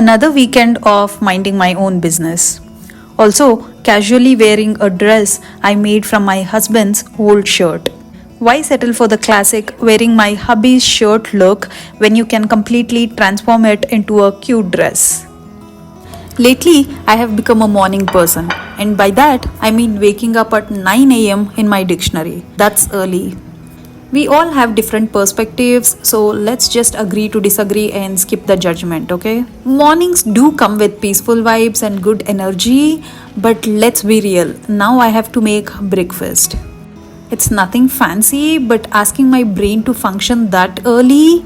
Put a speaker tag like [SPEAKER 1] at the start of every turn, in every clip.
[SPEAKER 1] Another weekend of minding my own business. Also, casually wearing a dress I made from my husband's old shirt. Why settle for the classic wearing my hubby's shirt look when you can completely transform it into a cute dress? Lately, I have become a morning person, and by that, I mean waking up at 9 a.m. in my dictionary. That's early. We all have different perspectives, so let's just agree to disagree and skip the judgment, okay? Mornings do come with peaceful vibes and good energy, but let's be real. Now I have to make breakfast. It's nothing fancy, but asking my brain to function that early,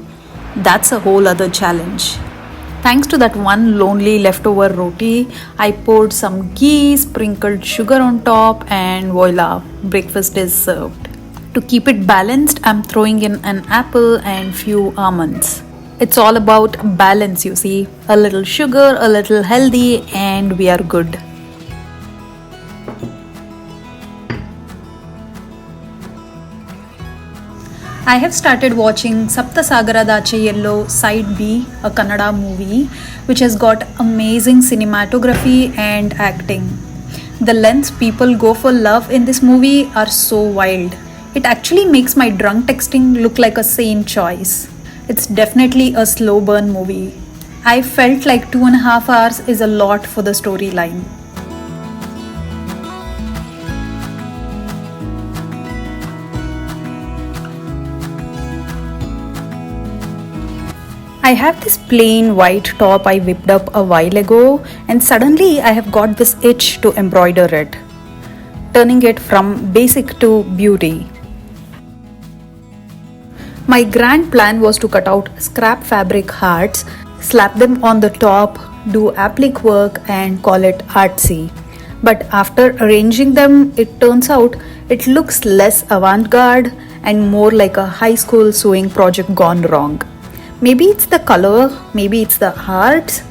[SPEAKER 1] that's a whole other challenge. Thanks to that one lonely leftover roti, I poured some ghee, sprinkled sugar on top, and voila, breakfast is served. To keep it balanced, I'm throwing in an apple and few almonds. It's all about balance, you see. A little sugar, a little healthy, and we are good. I have started watching Saptasagara Dache Yellow Side B, a Kannada movie, which has got amazing cinematography and acting. The lengths people go for love in this movie are so wild. It actually makes my drunk texting look like a sane choice. It's definitely a slow burn movie. I felt like 2.5 hours is a lot for the storyline. I have this plain white top I whipped up a while ago, and suddenly I have got this itch to embroider it, turning it from basic to beauty. My grand plan was to cut out scrap fabric hearts, slap them on the top, do applique work and call it artsy. But after arranging them, it turns out it looks less avant-garde and more like a high school sewing project gone wrong. Maybe it's the color, maybe it's the hearts.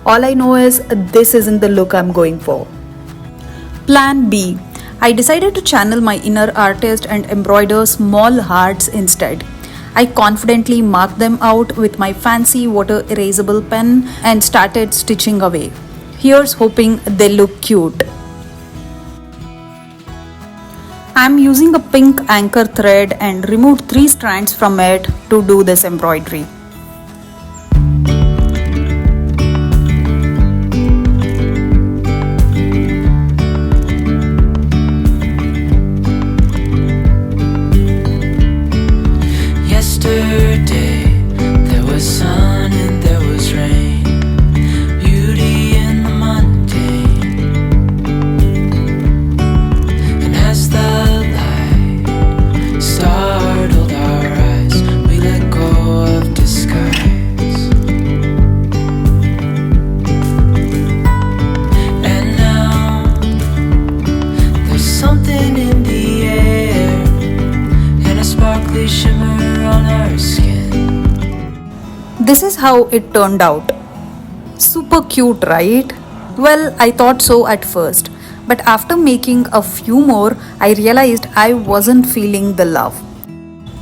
[SPEAKER 1] All I know is this isn't the look I'm going for. Plan B. I decided to channel my inner artist and embroider small hearts instead. I confidently marked them out with my fancy water erasable pen and started stitching away. Here's hoping they look cute. I'm using a pink anchor thread and removed 3 strands from it to do this embroidery. This is how it turned out. Super cute, right? Well, I thought so at first, but after making a few more, I realized I wasn't feeling the love.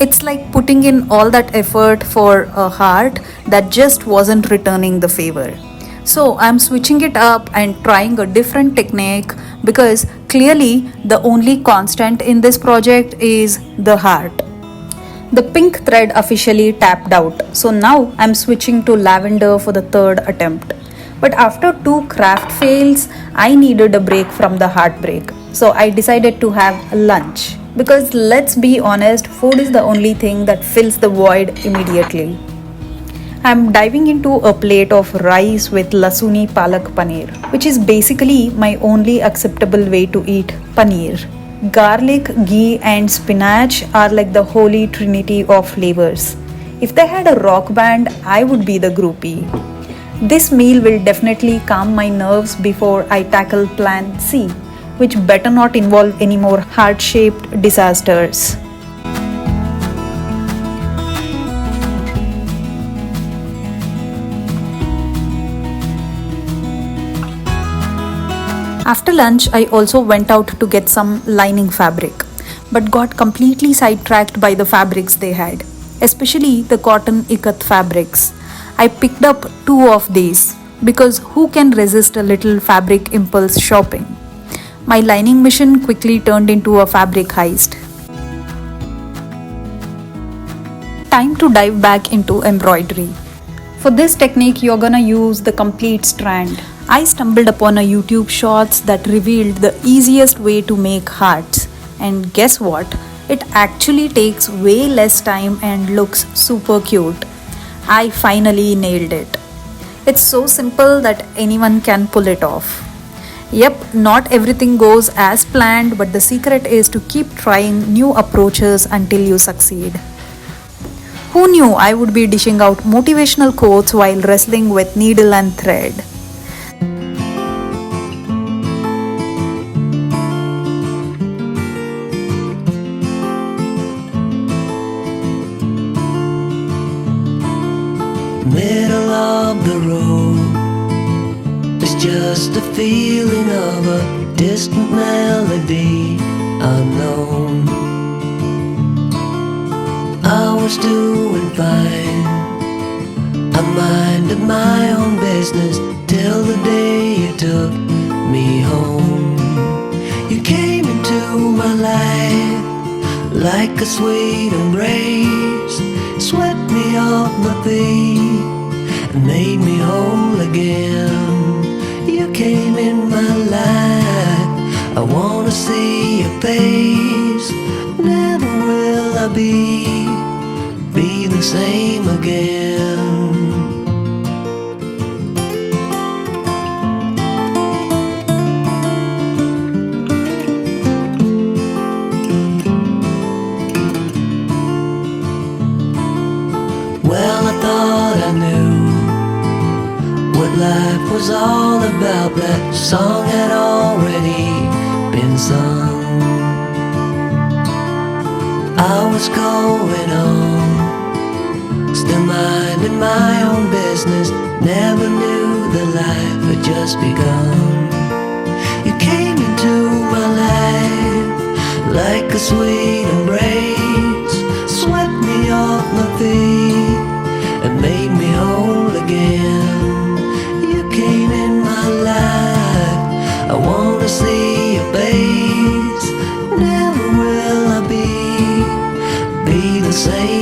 [SPEAKER 1] It's like putting in all that effort for a heart that just wasn't returning the favor. So I'm switching it up and trying a different technique because clearly the only constant in this project is the heart. The pink thread officially tapped out, so now I'm switching to lavender for the 3rd attempt. But after 2 craft fails, I needed a break from the heartbreak, so I decided to have lunch. Because let's be honest, food is the only thing that fills the void immediately. I'm diving into a plate of rice with lasuni palak paneer, which is basically my only acceptable way to eat paneer. Garlic, ghee and spinach are like the holy trinity of flavors. If they had a rock band, I would be the groupie. This meal will definitely calm my nerves before I tackle plan C, which better not involve any more heart-shaped disasters. After lunch, I also went out to get some lining fabric, but got completely sidetracked by the fabrics they had, especially the cotton ikat fabrics. I picked up 2 of these, because who can resist a little fabric impulse shopping? My lining mission quickly turned into a fabric heist. Time to dive back into embroidery. For this technique, you're gonna use the complete strand. I stumbled upon a YouTube shorts that revealed the easiest way to make hearts. And guess what? It actually takes way less time and looks super cute. I finally nailed it. It's so simple that anyone can pull it off. Yep, not everything goes as planned, but the secret is to keep trying new approaches until you succeed. Who knew I would be dishing out motivational quotes while wrestling with needle and thread?
[SPEAKER 2] Middle of the road, it's just a feeling of a distant melody unknown. I was doing fine, I minded my own business till the day you took me home. You came into my life like a sweet embrace, swept me off my feet and made me whole again. You came in my life, I wanna see your face. Never will I be the same again. Well, I thought I knew what life was all about. That song had already been sung. I was going on, still minding my own business. Never knew the life had just begun. You came into my life like a sweet embrace, swept me off my feet and made me whole again. You came in my life, I wanna see your face. Never will I be the same